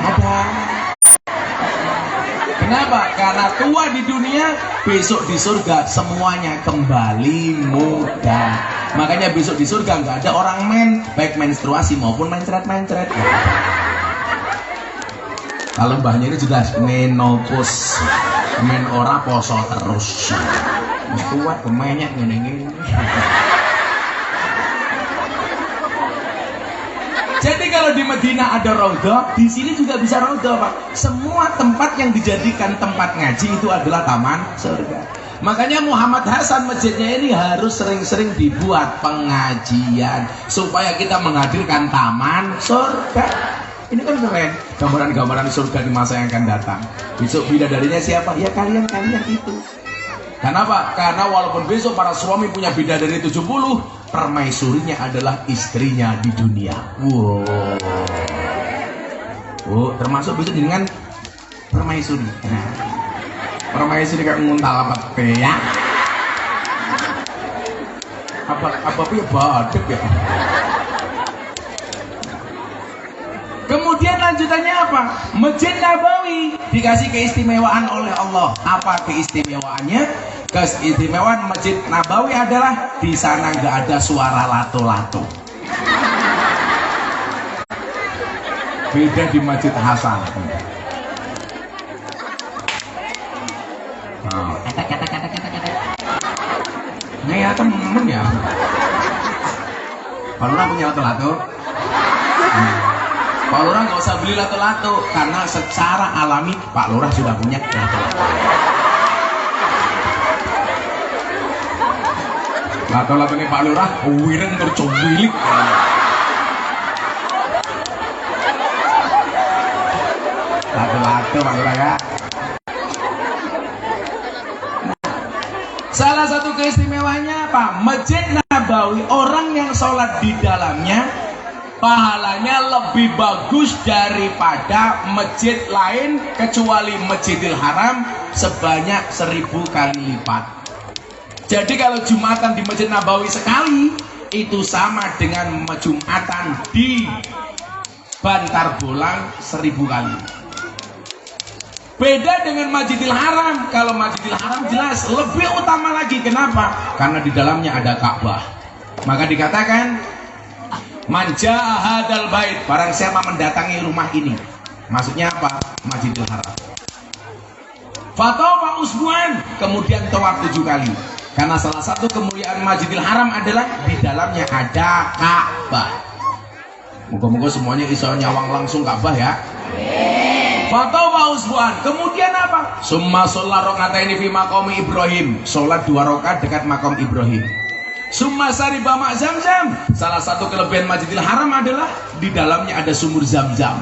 ada. Kenapa? Karena tua di dunia, besok di surga semuanya kembali muda. Makanya besok di surga nggak ada orang baik menstruasi maupun mencret-mencret. Kalau mbahnya ini jelas menopause, men ora poso terus. Kuat kemenyek ngene-ngene. Jadi kalau di Madinah ada raudhah, di sini juga bisa raudhah, Pak. Semua tempat yang dijadikan tempat ngaji itu adalah taman surga. Makanya Muhammad Hasan masjidnya ini harus sering-sering dibuat pengajian supaya kita menghadirkan taman surga. Ini kan keren, gambaran-gambaran surga di masa yang akan datang. Besok bidadarinya siapa? Ya kalian-kalian itu. Kenapa? Karena walaupun besok para suami punya bidadari 70, permaisurinya adalah istrinya di dunia. Wow. Oh, termasuk besok dengan permaisuri. Nah, permaisuri kayak nguntal apa ya? Apa ya badek ya? Kemudian lanjutannya apa? Masjid Nabawi dikasih keistimewaan oleh Allah. Apa keistimewaannya? Keistimewaan Masjid Nabawi adalah di sana nggak ada suara lato-lato. Beda di Masjid Hasan. Kata. Ini ya temen ya. Kalau orang punya lato-lato. Pak Lurah nggak usah beli lato-lato karena secara alami Pak Lurah sudah punya lato-lato. Lato-lato ini Pak Lurah wireng tercombilik. Lato-lato Pak Lurah ya. Salah satu keistimewaannya apa? Masjid Nabawi, orang yang sholat di dalamnya pahalanya lebih bagus daripada masjid lain kecuali Masjidil Haram sebanyak 1000 kali lipat. Jadi kalau Jumatan di Masjid Nabawi sekali itu sama dengan Jumatan di Bantar Bolang 1000 kali. Beda dengan Masjidil Haram. Kalau Masjidil Haram jelas lebih utama lagi. Kenapa? Karena di dalamnya ada Ka'bah. Maka dikatakan Man jaa hadal bait, barang siapa mendatangi rumah ini. Maksudnya apa? Masjidil Haram. Fatawa usbuan, kemudian tawaf 7 kali. Karena salah satu kemuliaan Masjidil Haram adalah di dalamnya ada Ka'bah. Moga-moga semuanya iso nyawang langsung Ka'bah ya. Fatawa usbuan, kemudian apa? Summa sholat rakaataini fi maqami Ibrahim, sholat 2 rakaat dekat makam Ibrahim. Summa sariba ma' Zamzam. Salah satu kelebihan Masjidil Haram adalah di dalamnya ada sumur Zamzam.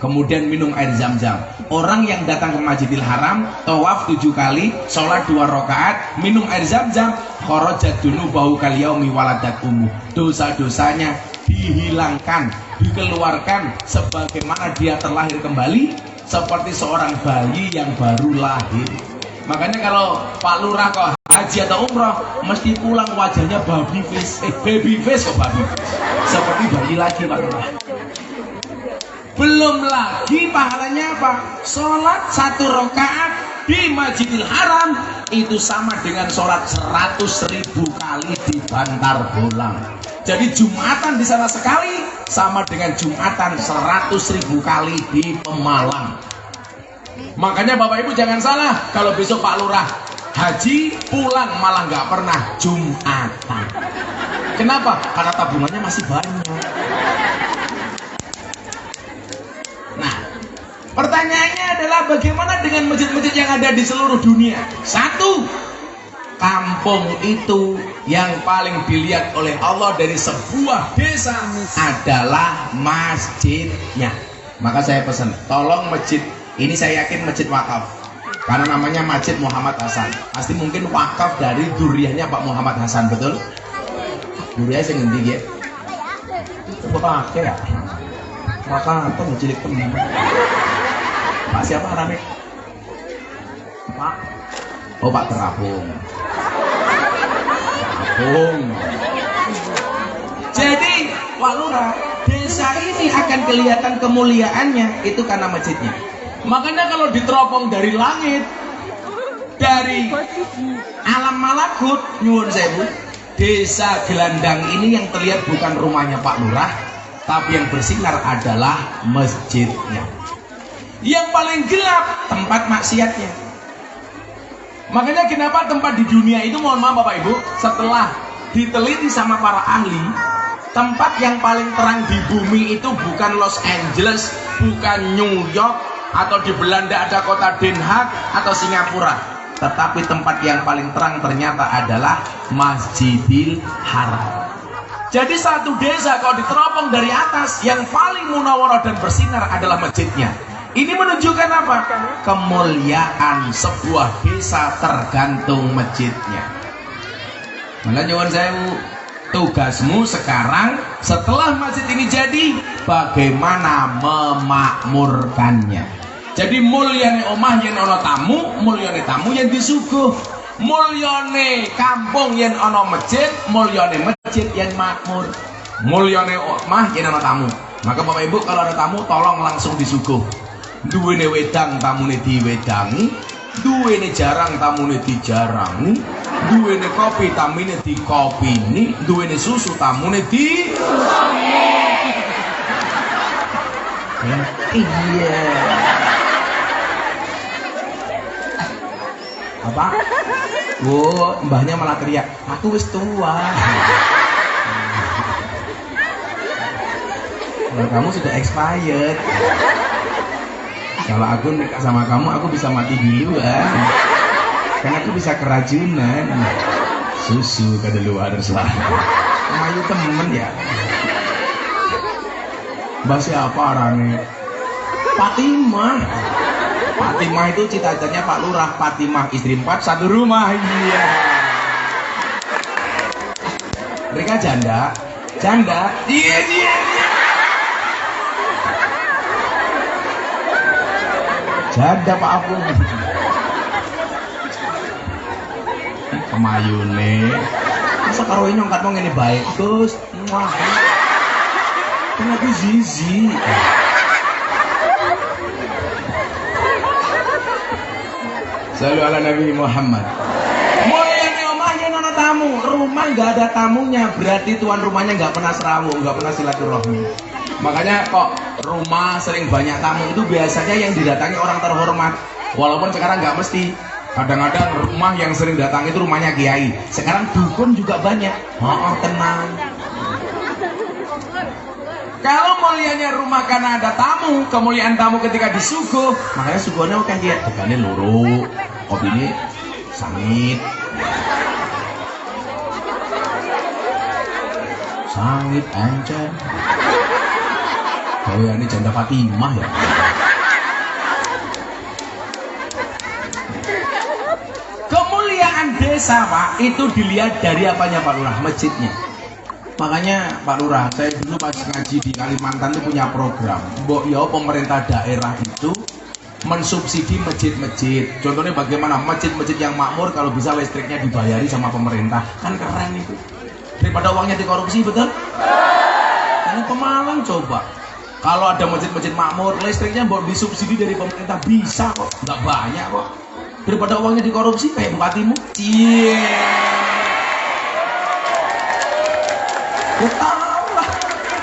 Kemudian minum air Zamzam. Orang yang datang ke Masjidil Haram, tawaf 7 kali, sholat 2 rakaat, minum air Zamzam, kharajat dunubahu kal yaumi waladat ummu. Dosa-dosanya dihilangkan, dikeluarkan sebagaimana dia terlahir kembali seperti seorang bayi yang baru lahir. Makanya kalau Pak Lurah kok haji atau umroh mesti pulang wajahnya baby face kok baby face. Seperti bayi lagi Pak Lurah. Belum lagi pahalanya apa? Sholat 1 rakaat di Masjidil Haram itu sama dengan sholat 100.000 kali di Bantar Bolang. Jadi Jumatan di sana sekali sama dengan Jumatan 100.000 kali di Pemalang. Makanya Bapak Ibu jangan salah kalau besok Pak Lurah haji pulang malah nggak pernah Jumatan. Kenapa? Karena tabungannya masih banyak. Nah, pertanyaannya adalah bagaimana dengan masjid-masjid yang ada di seluruh dunia? 1, kampung itu yang paling dilihat oleh Allah dari sebuah desa adalah masjidnya. Maka saya pesan, tolong masjid ini, saya yakin masjid wakaf karena namanya Masjid Muhammad Hasan. Pasti mungkin wakaf dari duriannya Pak Muhammad Hasan, betul? Duriannya saya ngendi ya? Coba pakai ya? Maka atau ngecilik temen. Pak siapa namanya? Pak? Oh Pak Terapung. Terapung. Jadi Pak Lurah, desa ini akan kelihatan kemuliaannya itu karena masjidnya. Makanya kalau diteropong dari langit, dari alam malakut, nyuwun sewu, desa Gelandang ini yang terlihat bukan rumahnya Pak Lurah, tapi yang bersinar adalah masjidnya. Yang paling gelap tempat maksiatnya. Makanya kenapa tempat di dunia itu, mohon maaf Bapak Ibu, setelah diteliti sama para ahli, tempat yang paling terang di bumi itu bukan Los Angeles, bukan New York, atau di Belanda ada kota Den Haag atau Singapura, tetapi tempat yang paling terang ternyata adalah Masjidil Haram. Jadi satu desa kalau diteropong dari atas, yang paling munawwarah dan bersinar adalah masjidnya. Ini menunjukkan apa? Kemuliaan sebuah desa tergantung masjidnya. Maka nyuwun sewu, tugasmu sekarang setelah masjid ini jadi, bagaimana memakmurkannya. Jadi mulyane omah yen ana tamu, mulyane tamu yen disuguh, mulyane kampung yen ana masjid, mulyane masjid yen makmur, mulyane omah yen ana tamu. Maka Bapak Ibu kalau ada tamu tolong langsung disuguh. Duwene wedang tamune diwedangi, duwene jarang tamune dijarangi, duwene kopi tamune dikopini, duwene susu tamune di iya. Apa? Wo, mbahnya malah teriak, aku wis tua. Kalau kamu sudah expired. Kalau aku nikah sama kamu, aku bisa mati duluan. Karena aku bisa keracunan. Susu kadaluar lah. Mayu temen ya. Mbak siapa orangnya? Fatimah. Fatimah itu cita-citanya Pak Lurah. Fatimah istri 4 satu rumah. Iya. Mereka janda. Janda. Iya. Janda Pak Apung. Kemayune. Masa karo nyongkat mau ngene baik, Gus. Wah. Kenapa zizi? Sallu ala Nabi Muhammad. Mulyane omah yen ana tamu, rumah nggak ada tamunya, berarti tuan rumahnya nggak pernah seramu, nggak pernah silaturahmi. Makanya kok rumah sering banyak tamu itu biasanya yang didatangi orang terhormat. Walaupun sekarang nggak mesti. Kadang-kadang rumah yang sering datang itu rumahnya kiai. Sekarang dukun juga banyak. Oh, tenang. Kalau mulianya rumah karena ada tamu, kemuliaan tamu ketika disuguh, makanya suguhannya oke dia. Tegane loro, opini sangit. Sangit ancen. Oh ya, ini janda Fatimah ya. Kemuliaan desa Pak itu dilihat dari apanya Pak Lurah? Masjidnya. Makanya Pak Lurah, saya dulu pas ngaji di Kalimantan itu punya program. Mbok ya pemerintah daerah itu mensubsidi masjid-masjid. Contohnya bagaimana masjid-masjid yang makmur kalau bisa listriknya dibayari sama pemerintah, kan keren itu. Daripada uangnya dikorupsi, betul? Ini Pemalang coba. Kalau ada masjid-masjid makmur, listriknya mau disubsidi dari pemerintah, bisa kok, nggak banyak kok. Daripada uangnya dikorupsi kayak bupatimu. Cie. Ya tahu lah.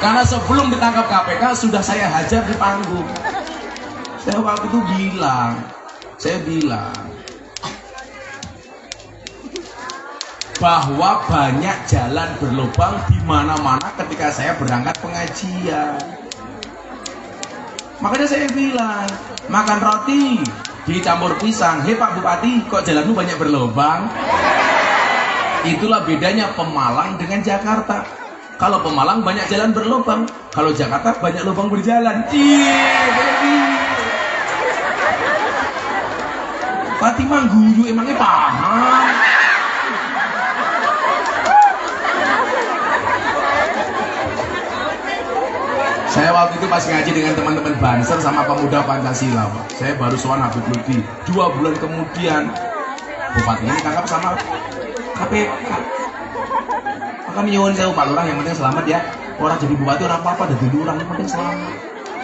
Karena sebelum ditangkap KPK sudah saya hajar di panggung. Saya waktu itu bilang, bahwa banyak jalan berlubang di mana-mana ketika saya berangkat pengajian. Makanya saya bilang, makan roti dicampur pisang. Hei Pak Bupati, kok jalanmu banyak berlubang? Itulah bedanya Pemalang dengan Jakarta. Kalau Pemalang banyak jalan berlubang, kalau Jakarta banyak lubang berjalan. Fatimah guyu emangnya paham? Saya waktu itu pas ngaji dengan teman-teman Banser sama pemuda Pancasila, Pak. Saya baru sowan Habib Lutfi. 2 bulan kemudian bupati ini tangkap sama KPK. Maka nyuwun saya Pak Lurah, yang penting selamat ya. Orang jadi bupati orang apa-apa, jadi lurah yang penting selamat.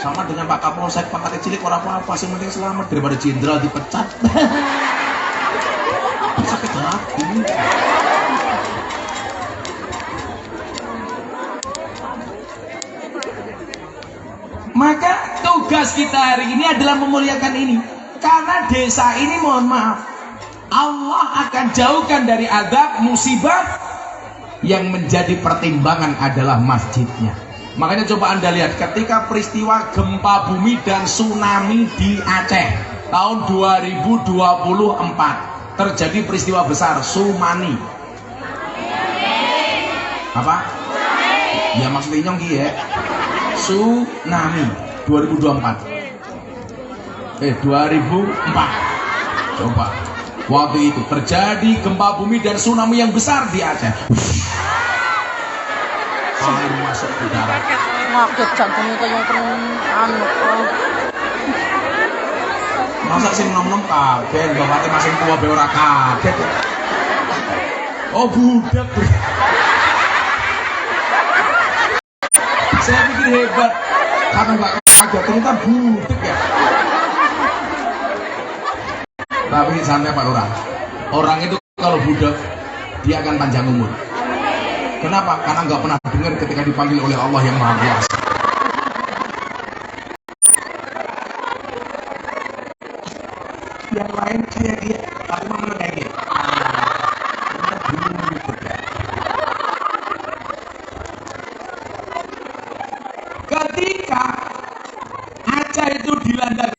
Sama dengan Pak Kapolsek pangkatnya cilik orang apa-apa, yang penting selamat daripada jenderal dipecat. Sakit hati. Maka tugas kita hari ini adalah memuliakan ini. Karena desa ini, mohon maaf, Allah akan jauhkan dari azab musibah, yang menjadi pertimbangan adalah masjidnya. Makanya coba Anda lihat ketika peristiwa gempa bumi dan tsunami di Aceh tahun 2024 terjadi peristiwa besar tsunami. Apa? Ya maksudnya nyong ya. Tsunami 2024. 2004. Coba. Waktu itu terjadi gempa bumi dan tsunami yang besar di Aceh. Air masuk ke darat. Ngaget jantungnya kayak anu. Masa sih nom-nom kaget, bapaknya masih tua be ora kaget. Oh budak. Saya pikir hebat karena nggak kaget, ternyata budak ya. Tapi santai Pak Lurah, orang itu kalau budak dia akan panjang umur. Kenapa? Karena nggak pernah dengar ketika dipanggil oleh Allah yang Maha Kuasa. Yang lain kayak dia, tapi mana kayak dia? Ketika Aceh itu dilanda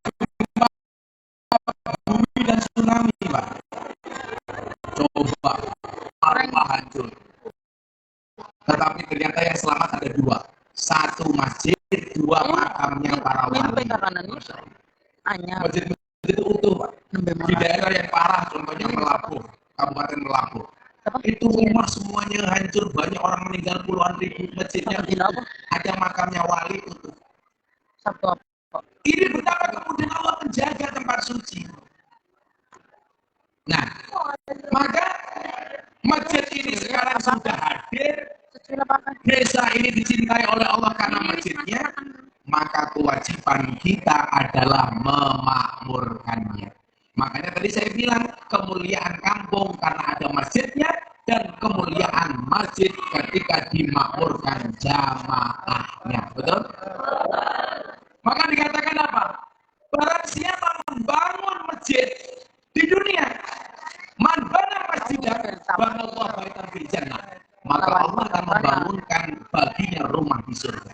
bumi dan tsunami, Pak. Coba apa hancur. Tetapi ternyata yang selamat ada dua. Satu masjid, dua makamnya para wali. Masjid itu utuh, Pak. Di daerah yang parah, contohnya Melabuh, Kabupaten Melabuh. Itu rumah semuanya hancur, banyak orang meninggal, puluhan ribu. Masjidnya ada makamnya wali utuh. Ini betapa kemudian Allah menjaga tempat suci. Nah, maka masjid ini sekarang sudah hadir. Desa ini dicintai oleh Allah karena masjidnya. Maka kewajiban kita adalah memakmurkannya. Makanya tadi saya bilang kemuliaan kampung karena ada masjidnya, dan kemuliaan masjid ketika dimakmurkan jamaahnya. Betul? Maka dikatakan apa? Barang siapa membangun masjid di dunia, man bana masjidan banallahu baitan fil jannah, maka Allah akan membangunkan baginya rumah di surga.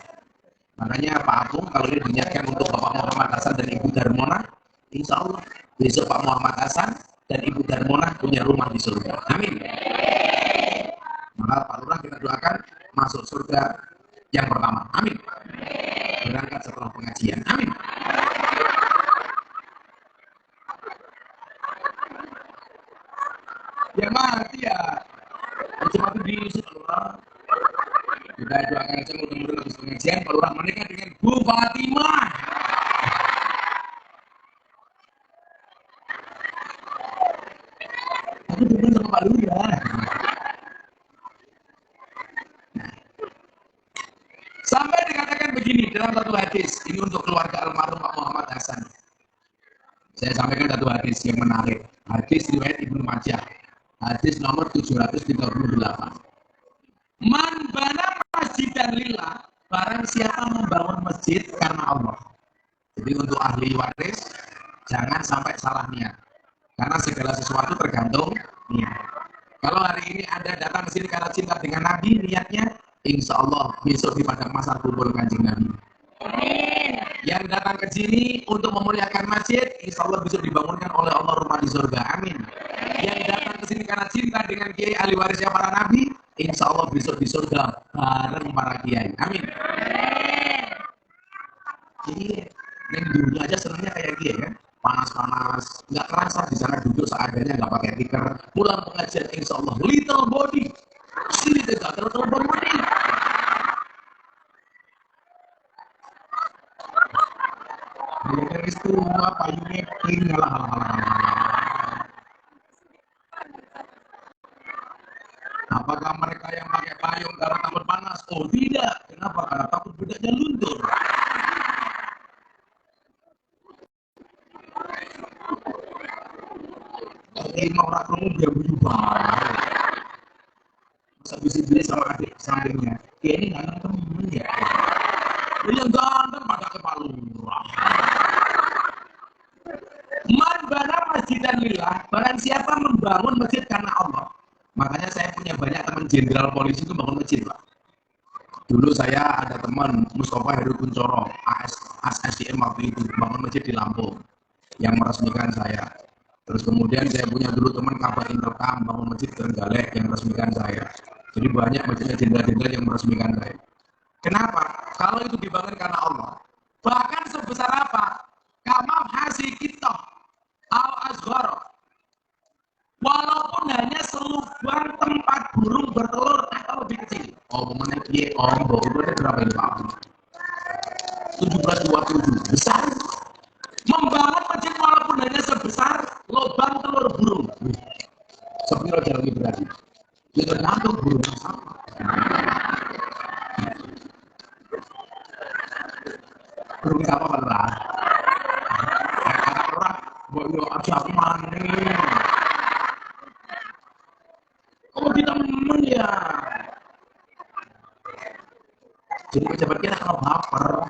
Makanya Pak Agung kalau ini diniatkan untuk Bapak Muhammad Hasan dan Ibu Darmona, insya Allah besok Pak Muhammad Hasan dan Ibu Darmona punya rumah di surga. Amin. Maka Pak Lurah kita doakan masuk surga yang pertama. Amin. Berangkat setelah pengajian. Amin. Ya mati ya. Cuma itu di Pak Lurah. Kita doakan aja mudah-mudahan habis pengajian Pak Lurah menikah dengan Bu Fatimah. Aku dulu sama Pak Lurah. Sampai dikatakan begini dalam satu hadis, ini untuk keluarga almarhum Pak Muhammad Hasan. Saya sampaikan satu hadis yang menarik. Hadis riwayat Ibnu Majah. Hadis nomor 738. Man bana masjidan lillah, barang siapa membangun masjid karena Allah. Jadi untuk ahli waris jangan sampai salah niat. Karena segala sesuatu tergantung niat. Kalau hari ini Anda datang ke sini karena cinta dengan Nabi, niatnya insya Allah besok di padang mahsyar kumpul Kanjeng Nabi. Amin. Yang datang ke sini untuk memuliakan masjid, insya Allah besok dibangunkan oleh Allah rumah di surga. Amin. Yang datang ke sini karena cinta dengan kiai ahli warisnya para nabi, insya Allah besok di surga bareng para kiai. Amin. Iya, yang dulu aja senangnya kayak kiai kan, panas-panas, nggak kerasa di sana duduk seadanya, nggak pakai tikar. Pulang pengajian insya Allah little body, sini tidak little body. Dari semua payungnya clean lah. Apakah mereka yang pakai payung karena takut panas? Oh tidak, Kenapa? Karena takut bedanya luntur. Kalau mau orang kamu dia berubah. Masa bisa beli sama adik sampingnya. Ya ini nggak temen ya. Yang ganteng pada kepala lurah. Man bana masjidan lillah, barang siapa membangun masjid karena Allah. Makanya saya punya banyak teman jenderal polisi itu bangun masjid, Pak. Dulu saya ada teman Mustafa Heru Kuncoro, ASSCM waktu itu bangun masjid di Lampung yang meresmikan saya. Terus kemudian saya punya dulu teman Kabar Interkam bangun masjid di Trenggalek yang meresmikan saya. Jadi banyak masjidnya jenderal-jenderal yang meresmikan saya. Kenapa? Kalau itu dibangun karena Allah. Bahkan sebesar apa? Kamam hasil kita al-azhar. Walaupun hanya selubang tempat burung bertelur atau lebih kecil. Oh, kemana dia? Oh, umurnya berapa ini Pak? 1727. Besar. Membangun masjid walaupun hanya sebesar lubang telur burung. Sepiro jauh ini berarti? Itu tergantung burung sama. Burung apa benar? Orang boyo aja mani. Kamu kita temen ya. Jadi pejabat kita kalau baper.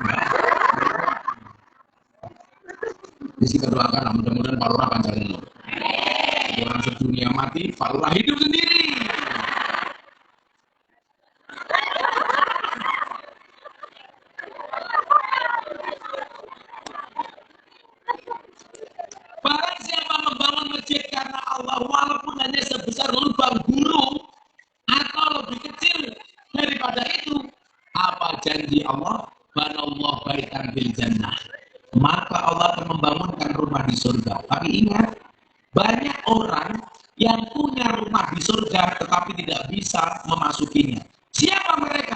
Isi kedoakan, mudah-mudahan Pak Lurah panjang umur. Orang sedunia mati, Pak Lurah hidup sendiri. Barang siapa membangun masjid karena Allah, walaupun hanya sebesar lubang burung atau lebih kecil daripada itu, apa janji Allah? Banallahu baitan bil jannah. Maka Allah akan membangunkan rumah di surga. Tapi ingat, banyak orang yang punya rumah di surga tetapi tidak bisa memasukinya. Siapa mereka?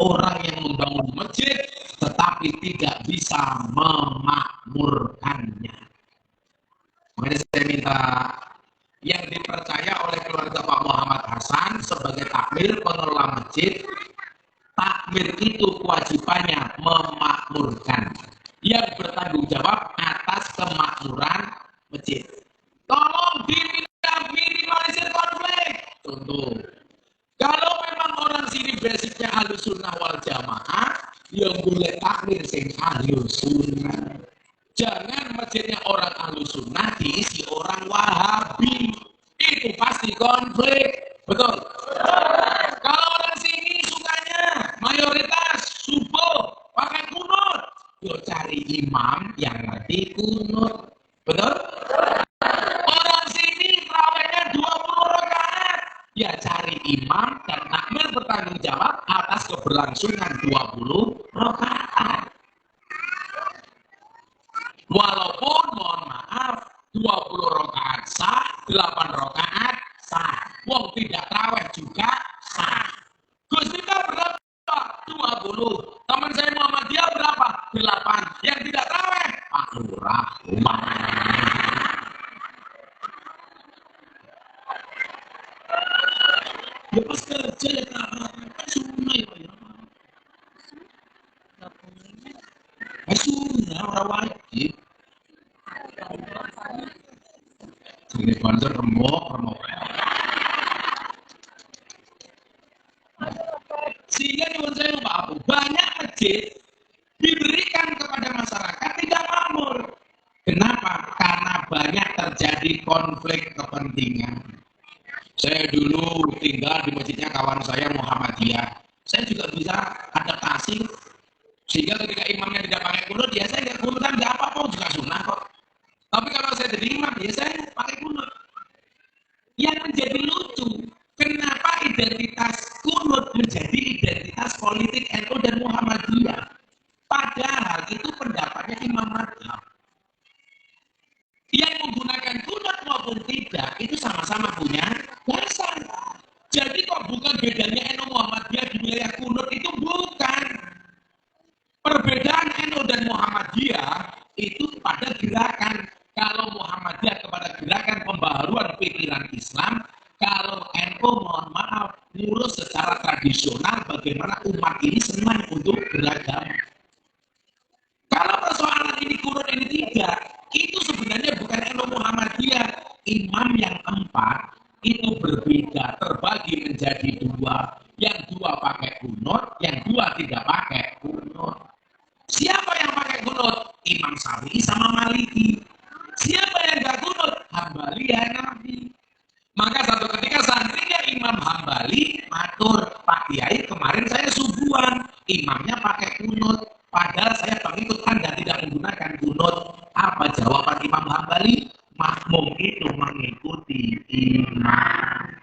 Orang yang membangun masjid tetapi tidak bisa memakmurkannya. Makanya saya minta yang dipercaya oleh keluarga Pak Muhammad Hasan sebagai takmir pengelola masjid, takmir itu kewajibannya memakmurkan, yang bertanggung jawab atas kemakmuran masjid. Tolong diminimalisir konflik. Contoh, kalau memang orang sini basicnya Ahlus Sunnah wal Jamaah, yang boleh takmir sing Ahlus Sunnah. Jangan masjidnya orang Ahlus Sunnah diisi orang Wahabi. Itu pasti konflik. Betul. Kalau orang sini sukanya mayoritas subuh pakai kunut, yo cari imam yang ngerti kunut. Betul? Orang sini terawihnya 20 rakaat, ya cari imam dan takmir bertanggung jawab atas keberlangsungan 20 rakaat. Walaupun mohon maaf 20 rakaat sah, 8 rakaat sah. Wong tidak tarawih juga sah. Gus Miftah berapa? 20. Teman saya Muhammadiyah berapa? 8. Yang tidak tarawih Pak Lurah. Ya pas kerja ya kan sunnah ya. Sunnah orang wajib. Ini banjar remuk. Sehingga nyuwun saya Pak Abu, banyak masjid diberikan kepada masyarakat tidak makmur. Kenapa? Karena banyak terjadi konflik kepentingan. Saya dulu tinggal di masjidnya kawan saya Muhammadiyah. Saya juga bisa adaptasi. Sehingga ketika imamnya tidak pakai kunut, ya saya nggak kunutan, nggak apa-apa, juga sunnah kok. Tapi kalau saya jadi imam, ya saya pakai kunut. Yang menjadi lucu, kenapa identitas kunut menjadi identitas politik NU dan Muhammadiyah? Padahal itu pendapatnya Imam Madhab. Yang menggunakan kunut maupun tidak, itu sama-sama punya dasar. Jadi kok bukan bedanya NU Muhammadiyah di wilayah kunut, itu bukan. Perbedaan NU dan Muhammadiyah itu pada gerakan. Kalau Muhammadiyah kepada gerakan pembaharuan pikiran Islam, kalau NU mohon maaf terus secara tradisional bagaimana umat ini senang untuk beragama. Kalau persoalan ini kurun ini tiga, itu sebenarnya bukan NU Muhammadiyah. Imam yang keempat itu berbeda, terbagi menjadi dua. Yang dua pakai kunut, yang dua tidak pakai kunut. Siapa yang pakai kunut? Imam Syafi'i sama Maliki. Siapa yang gak kunut? Hambali ya Nabi. Maka satu ketika santrinya Imam Hambali matur, Pak Kiai kemarin saya subuhan, imamnya pakai kunut, padahal saya pengikut Anda tidak menggunakan kunut. Apa jawaban Imam Hambali? Makmum itu mengikuti imam.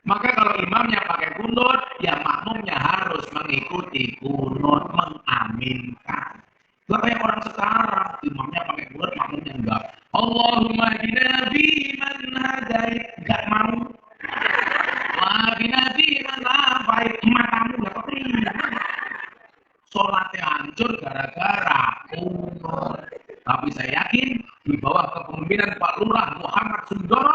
Maka kalau imamnya pakai kunut, ya makmumnya harus mengikuti kunut, mengaminkan. Gak kayak orang sekarang, imamnya pakai kunut, makmumnya enggak. Allahumma hdina biman hadait, enggak mau. Wa hdina biman afait, matamu enggak keterima. Sholatnya hancur gara-gara kunut. Tapi saya yakin di bawah kepemimpinan Pak Lurah Muhammad Sundoro,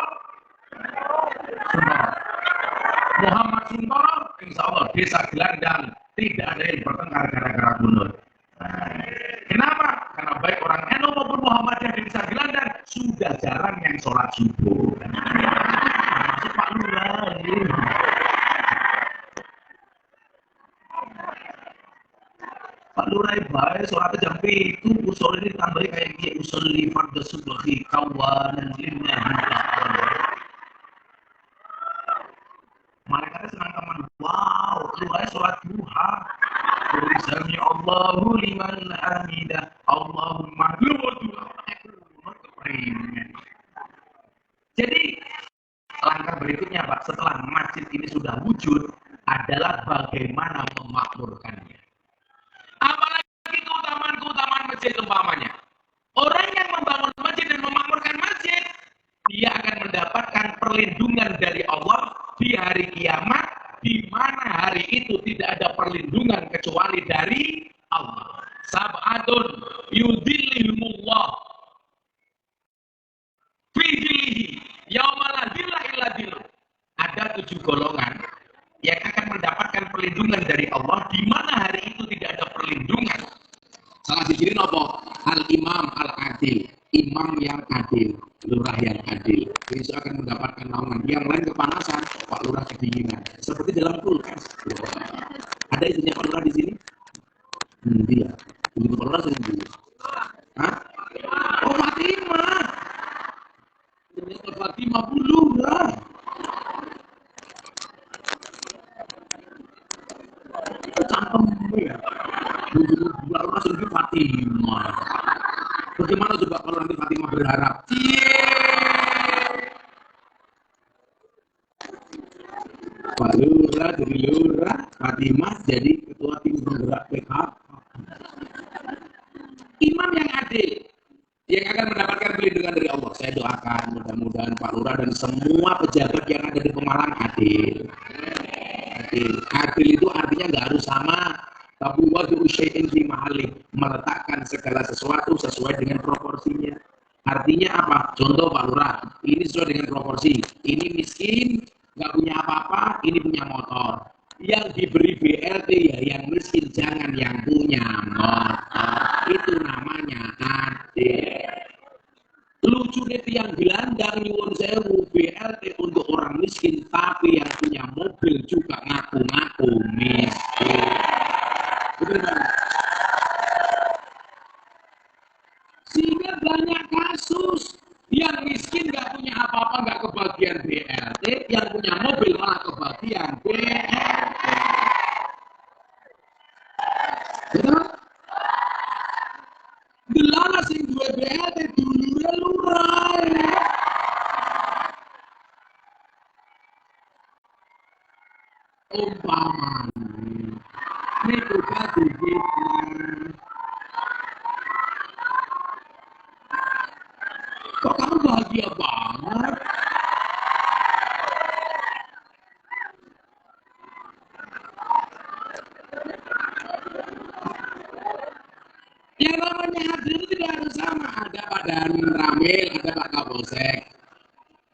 insya Allah desa Gelandang tidak ada yang bertengkar gara-gara kunut. Kenapa? Karena baik orang NU maupun Muhammadiyah di desa Gelandang sudah jarang yang sholat subuh. Masuk Pak Lurah. Pak Lurah baik sholatnya jam itu usul ini tambahin kayak dia usul li fardhu subhi kawanan lillahi ta'ala. Malaikatnya senang teman. Wow, Lurah sholat duha. Sami Allahu liman hamidah. Allahumma duha. Jadi langkah berikutnya Pak, setelah masjid ini sudah wujud adalah bagaimana memakmurkannya. Apalagi keutamaan masjid umpamanya. Orang yang membangun masjid dan memakmurkan masjid, dia akan mendapatkan perlindungan dari Allah di hari kiamat, di mana hari itu tidak ada perlindungan kecuali dari Allah. Sab'atun yudhillihumullah fi dhillihi yauma la dhilla illa dhilluh. Ada 7 golongan yang akan mendapatkan perlindungan dari Allah di mana hari itu tidak ada perlindungan. Salah siji nopo? Al-Imam Al-Adil, imam yang adil, lurah yang adil. Besok akan mendapatkan naungan. Yang lain kepanasan, Pak Lurah kedinginan. Seperti dalam kulkas. Ada isinya Pak Lurah di sini? Iya. Ini Pak Lurah sendiri. Hah? Oh, Fatimah. Ternyata Fatimah pun lurah. Cangkem ya. Bulan langsung di Fatimah. Bagaimana coba kalau nanti Fatimah berharap? Pak Lurah jadi lurah, Fatimah jadi ketua tim penggerak PKK. Imam yang adil yang akan mendapatkan perlindungan dari Allah. Saya doakan mudah-mudahan Pak Lurah dan semua pejabat yang ada di Pemalang adil. Adil itu artinya nggak harus sama, tapi wadu syai'in fi mahalli, meletakkan segala sesuatu sesuai dengan proporsinya. Artinya apa? Contoh Pak Lurah, ini sesuai dengan proporsi. Ini miskin, nggak punya apa-apa, ini punya motor. Yang diberi BLT ya yang miskin, jangan yang punya motor. Itu namanya adil. Lucu deh yang Gelandang nyuwun sewu BLT untuk orang miskin, tapi yang punya mobil juga ngaku-ngaku miskin. Sehingga banyak kasus yang miskin nggak punya apa-apa, nggak kebagian BLT, yang punya mobil malah kebagian BLT. Betul? Delala sing duwe BLT dulure lurah. Umpamane niku dadi gitu. Kok kamu bahagia banget? Yang namanya adil itu tidak harus sama. Ada Pak Danil Ramil, ada Pak Kapolsek.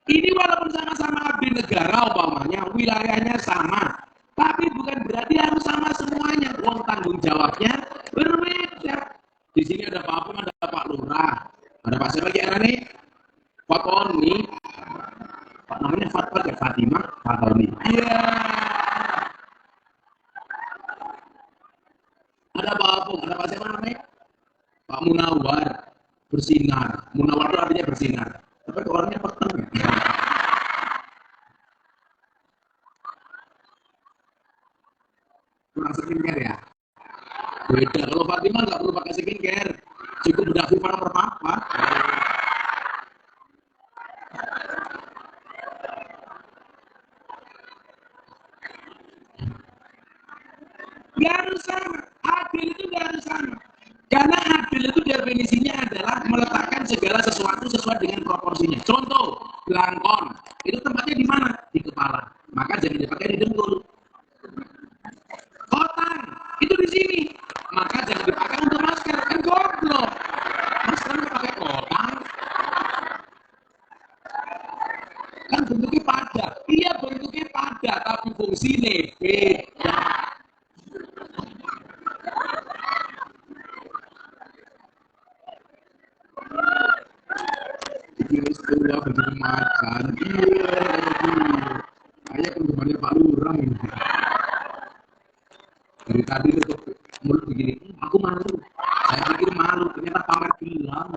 Ini walaupun sama-sama abdi negara umpamanya, wilayahnya sama, Tapi bukan berarti harus sama semuanya. Uang tanggung jawabnya berbeda. Di sini ada Pak Apung, ada Pak Lurah, ada Pak siapa lagi nih? Fatoni, Pak namanya Fatwa ya Fatimah, Fatoni. Iya. Ada Pak Apung, ada Pak siapa namanya? Pak Munawar, bersinar. Munawar itu artinya bersinar. Tapi orangnya peteng. Kurang skincare ya. Beda. Kalau Fatimah nggak perlu pakai skincare. Cukup bedah Viva nomor apa? Nggak harus sama. Adil itu nggak harus sama. Karena adil itu definisinya adalah meletakkan segala sesuatu sesuai dengan proporsinya. Contoh, belangkon. Itu tempatnya di mana? Di kepala. Maka jangan dipakai di dengkul. Kotang. Itu di sini. Maka jangan dipakai untuk masker. Kan goblok. Masker nggak pakai kotang. Kan bentuknya padat. Iya bentuknya padat. Tapi fungsinya beda. Istilah begitu makan, iya, kayak kemana Pak Lurah ini. Dari tadi tutup mulut begini, aku malu. Saya pikir malu, ternyata pamer bilang.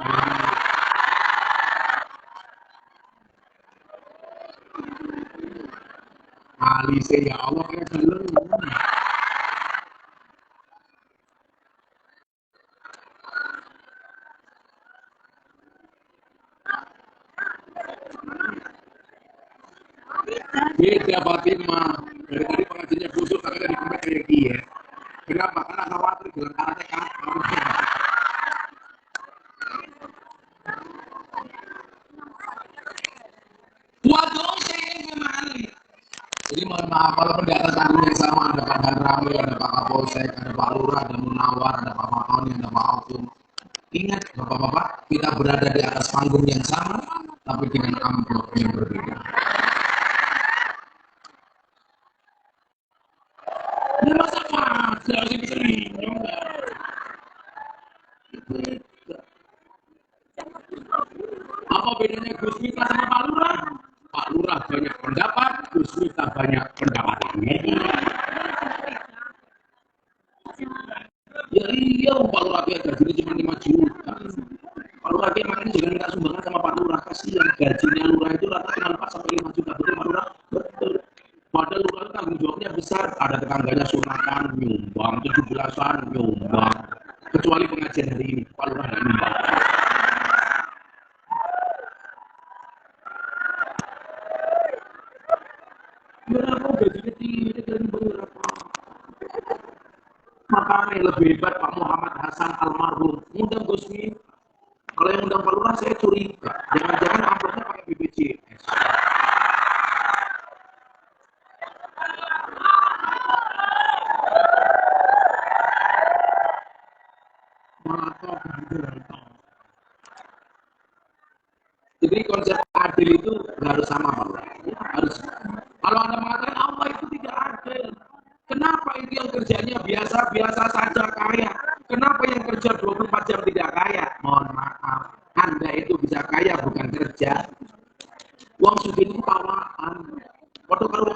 Alise ya Allah kayak belum. Beda Fatimah. Dari tadi pengajiannya busuk, tapi dari kemarin kayak dia. Kenapa? Karena khawatir dengan karatnya kapal. Waduh, saya gimana? Jadi mohon maaf kalau di atas panggung yang sama ada Pak Danramil, ada Pak Kapolsek, ada Pak Lurah, ada Munawar, ada Pak Fatoni, ada Pak Apung. Ingat Bapak-bapak, kita berada di atas panggung yang sama, tapi dengan amplop yang berbeda. Ini masa wajar sih sering enggak? Apa bedanya Gus Miftah sama Pak Lurah? Pak Lurah banyak pendapat, Gus Miftah banyak pendapatannya. Ya iya, Pak Lurah dia gajinya cuma 5 juta. Pak Lurah dia makanya jangan minta sumbangan sama Pak Lurah, kasihan gajinya Lurah itu rata cuma 4 sampai 5 juta. Betul Pak Lurah? Betul. Padahal Lurah itu tanggung jawabnya besar, ada tetangganya sunatan nyumbang, 17-an nyumbang. Kecuali pengajian hari ini, Pak Lurah nggak nyumbang. Berapa gajinya tinggi dari berapa? Makanya lebih hebat Pak Muhammad Hasan almarhum undang Gus Miftah. Kalau yang undang Pak Lurah saya curiga, jangan-jangan amplopnya pakai BPJS. Jadi konsep adil itu harus sama Pak Lurah. Harus. Kalau Anda mengatakan Allah itu tidak adil, kenapa itu yang kerjanya biasa-biasa saja kaya? Kenapa yang kerja 24 jam tidak kaya? Mohon maaf, Anda itu bisa kaya bukan kerja. Uang sugih itu tawaan. Waktu kalau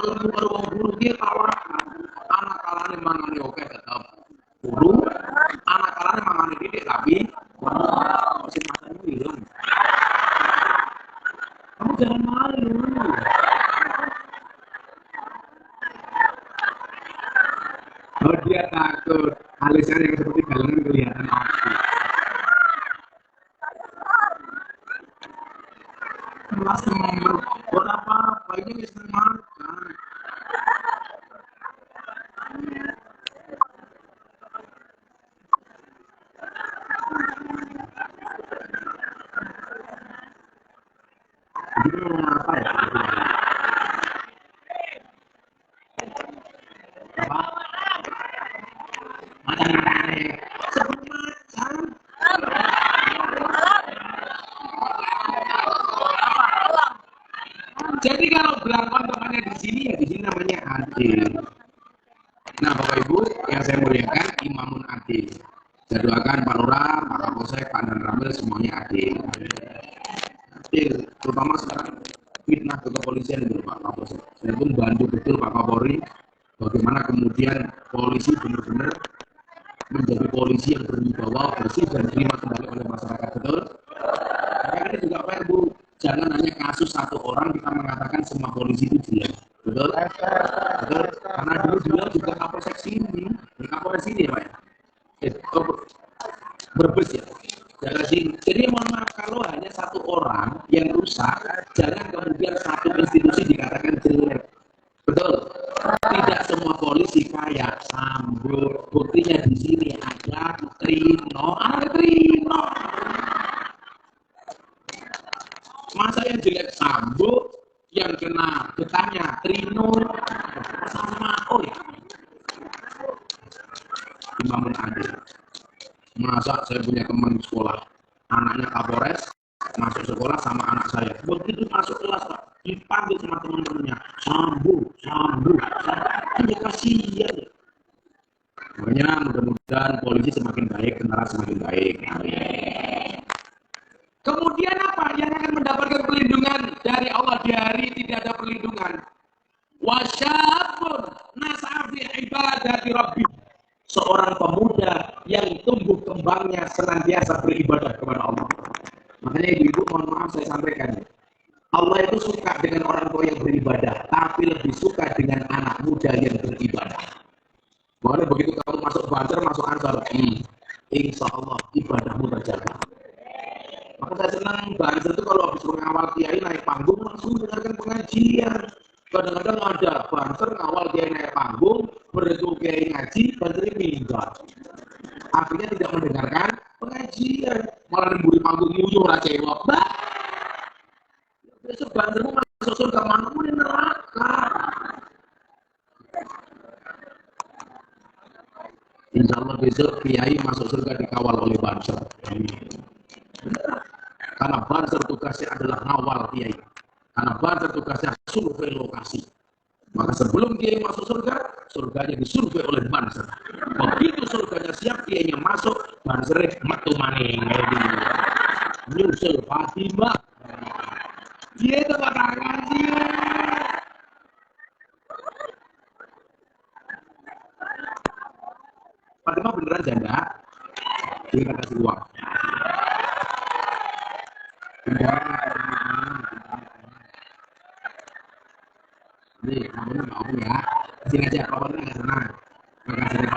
uang guru dia tawaan. Anak kalane mangane oke tetap guru, anak kalane mangane didik tapi masih matanya hilang. Kamu jangan malu. Oh dia takut. Alisnya yang seperti galengan kelihatan aku. Kelas nomor buat apa? Ini bisa makan. Ini mau apa ya? Apa? Macan-macan. Sebut macan. Jadi kalau belakang namanya di sini ya di sini namanya adil. adil. Saya doakan Pak Lurah, Pak Kapolsek, Pak Dan Ramil semuanya adil. Adil, terutama sekarang fitnah ke kepolisian itu Pak Kapolsek. Saya pun bantu betul Pak Kapolri bagaimana kemudian polisi benar-benar menjadi polisi yang berwibawa, bersih dan terima kembali oleh masyarakat, betul? Karena ini juga fair Bu, jangan hanya kasus satu orang kita mengatakan semua polisi itu jelek, betul? Betul? Karena dulu beliau juga Kapolsek sini, Kapolres sini ya Pak ya? Berbes ya. Jadi mohon maaf kalau hanya satu orang yang rusak, jangan kemudian satu institusi dikatakan jelek. Betul. Tidak semua polisi kayak Sambo. Buktinya di sini ada Trino. Trino. Masa yang jelek Sambo, yang kena getahnya Trino sama ya. Imamun adil. Masa saya punya teman sekolah, anaknya Kapolres, masuk sekolah sama anak saya. Begitu masuk kelas, Pak, dipanggil sama teman-temannya, Sambu. Ini kasihan. Makanya mudah-mudahan polisi semakin baik, tentara semakin baik. Kemudian apa yang akan mendapatkan perlindungan dari Allah di hari tidak ada perlindungan? Wasyabun nas'afi ibadati rabbi. Seorang pemuda yang tumbuh kembangnya senantiasa beribadah kepada Allah. Makanya ibu-ibu mohon maaf saya sampaikan. Allah itu suka dengan orang tua yang beribadah, tapi lebih suka dengan anak muda yang beribadah. Makanya begitu kamu masuk Banser, masuk Ansor, insya Allah ibadahmu terjaga. Maka saya senang Banser itu kalau habis mengawal kiai naik panggung langsung dengarkan pengajian. Kadang-kadang ada Banser ngawal kiai naik panggung, begitu kiai ngaji, Banser minggat. Akhirnya tidak mendengarkan pengajian, malah nemburi panggung nyuyuh cewek. Besok Bansermu masuk surga, manemu di neraka. Insya Allah besok kiai masuk surga dikawal oleh Banser. Karena Banser tugasnya adalah ngawal kiai. Karena Banser tugasnya survei lokasi. Maka sebelum kiai masuk surga, surganya disurvei oleh Banser. Begitu surganya siap, kiainya masuk, Banser metu maning. Nyusul Fatimah. Dia itu tangan sih. Fatimah beneran janda. Dia kasih uang. Nih, kamu nggak mau ya. Sini aja, kabarnya nggak senang. Makasih dari